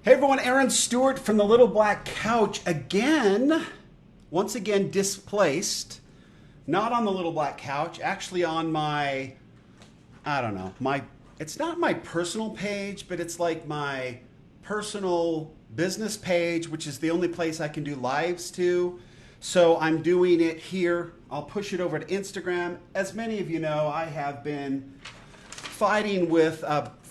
Hey everyone, Aaron Stewart from the Little Black Couch again. Once again displaced. Not on the Little Black Couch, actually on my, I don't know, it's not my personal page, but it's like my personal business page, which is the only place I can do lives to. So I'm doing it here. I'll push it over to Instagram. As many of you know, I have been fighting with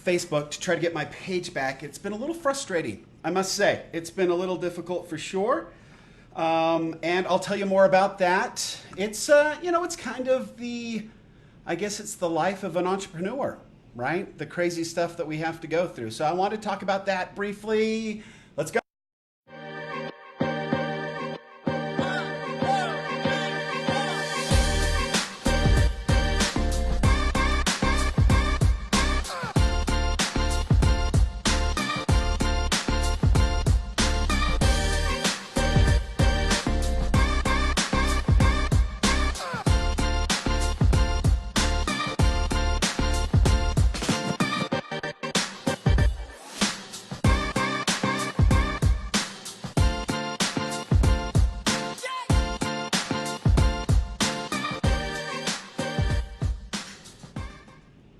Facebook to try to get my page back. It's been a little frustrating, I must say. It's been a little difficult for sure. And I'll tell you more about that. It's, it's kind of I guess it's the life of an entrepreneur, right? The crazy stuff that we have to go through. So I want to talk about that briefly. Let's go.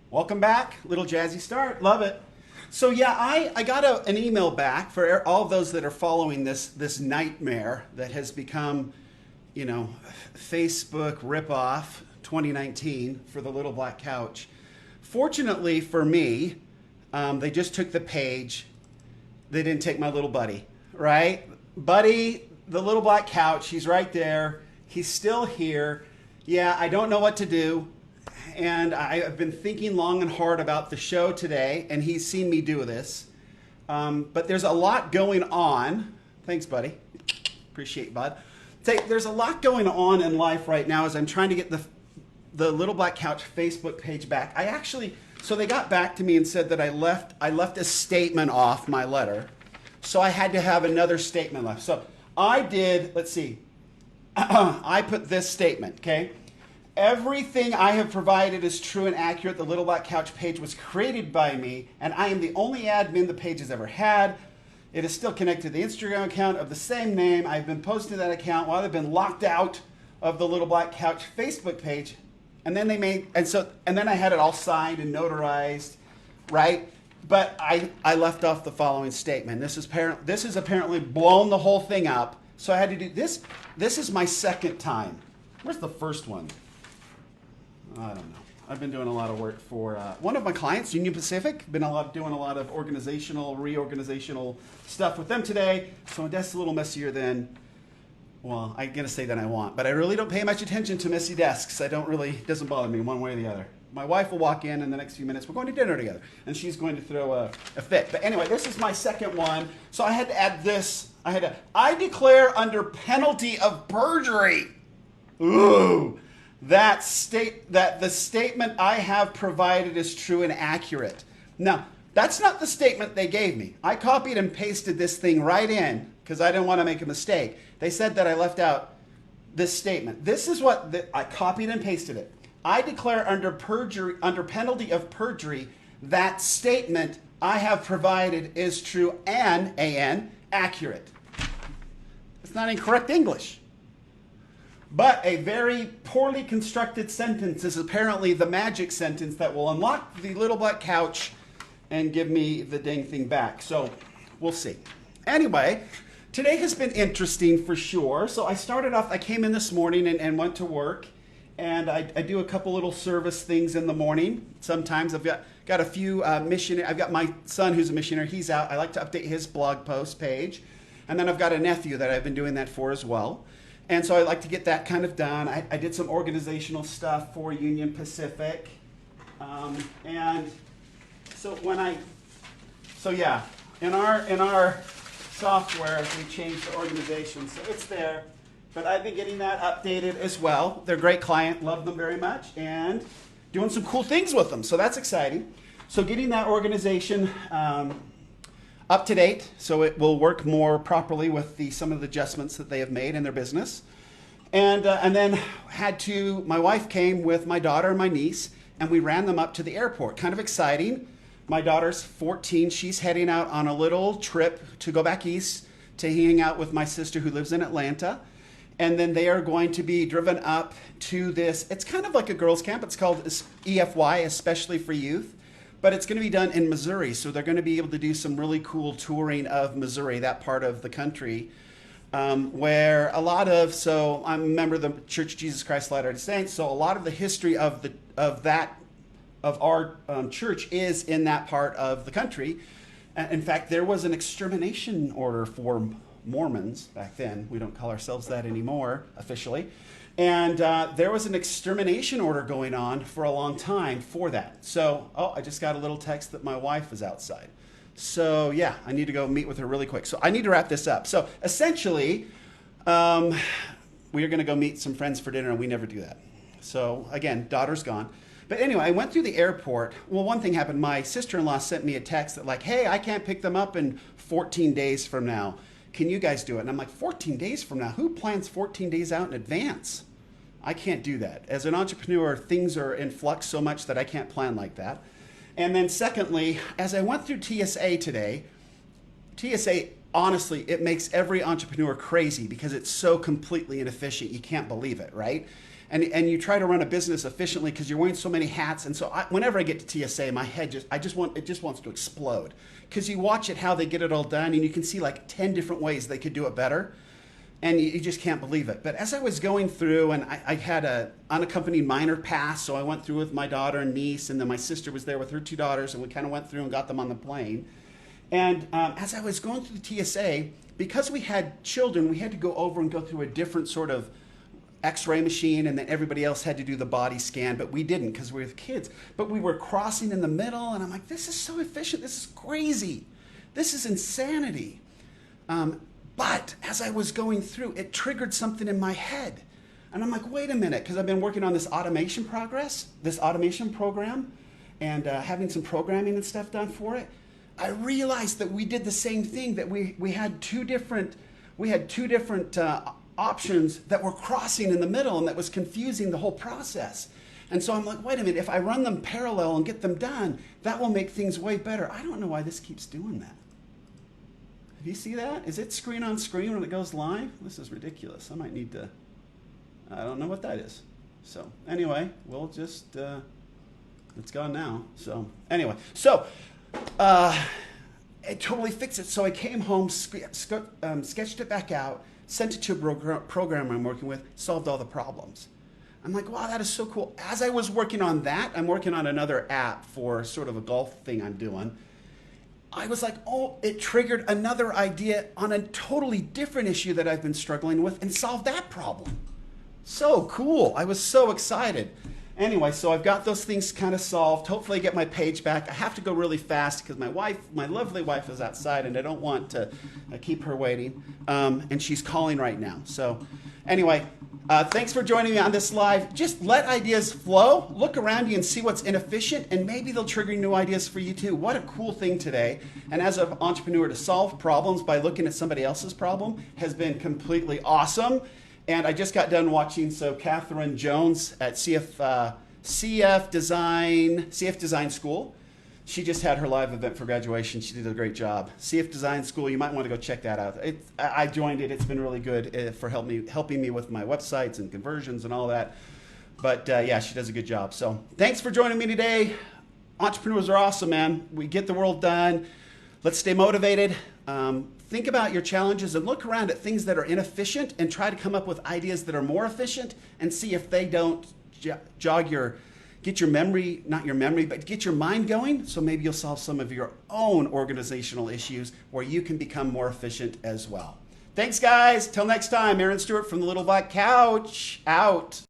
Welcome back, little jazzy start, love it. So yeah, I got an email back for all of those that are following this nightmare that has become, Facebook ripoff 2019 for the Little Black Couch. Fortunately for me, they just took the page. They didn't take my little buddy, right? Buddy, the Little Black Couch, he's right there. He's still here. Yeah, I don't know what to do. And I've been thinking long and hard about the show today, and he's seen me do this. But there's a lot going on. Thanks, buddy. Appreciate it, bud. There's a lot going on in life right now as I'm trying to get the Little Black Couch Facebook page back. So they got back to me and said that I left a statement off my letter. So I had to have another statement left. So I did, let's see, I put this statement, okay? Everything I have provided is true and accurate. The Little Black Couch page was created by me, and I am the only admin the page has ever had. It is still connected to the Instagram account of the same name. I've been posting that account while I've been locked out of the Little Black Couch Facebook page. And then then I had it all signed and notarized, right? But I left off the following statement. This is apparently blown the whole thing up. So I had to do this. This is my second time. Where's the first one? I don't know. I've been doing a lot of work for one of my clients, Union Pacific. Doing a lot of reorganizational stuff with them today. So my desk's a little messier than, well, I'm going to say than I want. But I really don't pay much attention to messy desks. It doesn't bother me one way or the other. My wife will walk in the next few minutes. We're going to dinner together. And she's going to throw a fit. But anyway, this is my second one. So I had to add this. I declare under penalty of perjury. Ooh. That the statement I have provided is true and accurate. Now, that's not the statement they gave me. I copied and pasted this thing right in because I didn't want to make a mistake. They said that I left out this statement. This is what I copied and pasted it. I declare under penalty of perjury, that statement I have provided is true and accurate. It's not incorrect English. But a very poorly constructed sentence is apparently the magic sentence that will unlock the Little Black Couch and give me the dang thing back. So we'll see. Anyway, today has been interesting for sure. So I came in this morning and went to work. And I do a couple little service things in the morning. Sometimes I've got a few missionaries. I've got my son who's a missionary. He's out. I like to update his blog post page. And then I've got a nephew that I've been doing that for as well. And so I like to get that kind of done. I did some organizational stuff for Union Pacific. And so in our software, we changed the organization. So it's there. But I've been getting that updated as well. They're a great client, love them very much, and doing some cool things with them. So that's exciting. So getting that organization up to date so it will work more properly with some of the adjustments that they have made in their business. And then my wife came with my daughter and my niece, and we ran them up to the airport. Kind of exciting. My daughter's 14. She's heading out on a little trip to go back east to hang out with my sister who lives in Atlanta. And then they are going to be driven up to this. It's kind of like a girls' camp. It's called EFY, especially for youth. But it's going to be done in Missouri. So they're going to be able to do some really cool touring of Missouri, that part of the country, where a lot of, so I'm a member of the Church of Jesus Christ of Latter-day Saints. So a lot of the history of our church is in that part of the country. In fact, there was an extermination order for Mormons back then. We don't call ourselves that anymore officially. And there was an extermination order going on for a long time for that. So, I just got a little text that my wife is outside. So yeah, I need to go meet with her really quick. So I need to wrap this up. So essentially, we are going to go meet some friends for dinner, and we never do that. So again, daughter's gone. But anyway, I went through the airport. Well, one thing happened. My sister-in-law sent me a text that like, hey, I can't pick them up in 14 days from now. Can you guys do it? And I'm like, 14 days from now? Who plans 14 days out in advance? I can't do that. As an entrepreneur, things are in flux so much that I can't plan like that. And then secondly, as I went through TSA today, TSA, honestly, it makes every entrepreneur crazy because it's so completely inefficient. You can't believe it, right? And you try to run a business efficiently because you're wearing so many hats. And so whenever I get to TSA, my head just wants to explode. Because you watch it, how they get it all done, and you can see like 10 different ways they could do it better. And you just can't believe it. But as I was going through, and I had an unaccompanied minor pass, so I went through with my daughter and niece, and then my sister was there with her 2 daughters, and we kind of went through and got them on the plane. And as I was going through the TSA, because we had children, we had to go over and go through a different sort of X-ray machine, and then everybody else had to do the body scan, but we didn't because we were kids. But we were crossing in the middle, and I'm like, this is so efficient. This is crazy. This is insanity. But as I was going through, it triggered something in my head. And I'm like, wait a minute, because I've been working on this automation program, and having some programming and stuff done for it. I realized that we did the same thing, that we had two different options that were crossing in the middle, and that was confusing the whole process. And so I'm like, wait a minute, if I run them parallel and get them done, that will make things way better. I don't know why this keeps doing that. Do you see that? Is it screen on screen when it goes live? This is ridiculous. I might need to, I don't know what that is. So anyway, we'll just, it's gone now. So anyway, it totally fixed it. So I came home, sketched it back out, sent it to a program I'm working with, solved all the problems. I'm like, wow, that is so cool. As I was working on that, I'm working on another app for sort of a golf thing I'm doing. I was like, oh, it triggered another idea on a totally different issue that I've been struggling with and solved that problem. So cool. I was so excited. Anyway, so I've got those things kind of solved. Hopefully I get my page back. I have to go really fast because my lovely wife is outside and I don't want to keep her waiting. And she's calling right now. So anyway, thanks for joining me on this live. Just let ideas flow. Look around you and see what's inefficient, and maybe they'll trigger new ideas for you too. What a cool thing today. And as an entrepreneur, to solve problems by looking at somebody else's problem has been completely awesome. And I just got done watching, Catherine Jones at CF Design School. She just had her live event for graduation. She did a great job. CF Design School, you might want to go check that out. I joined it. It's been really good for helping me with my websites and conversions and all that. But yeah, she does a good job. So thanks for joining me today. Entrepreneurs are awesome, man. We get the world done. Let's stay motivated. Think about your challenges and look around at things that are inefficient and try to come up with ideas that are more efficient and see if they don't get your mind going. So maybe you'll solve some of your own organizational issues where you can become more efficient as well. Thanks, guys. Till next time, Aaron Stewart from the Little Black Couch, out.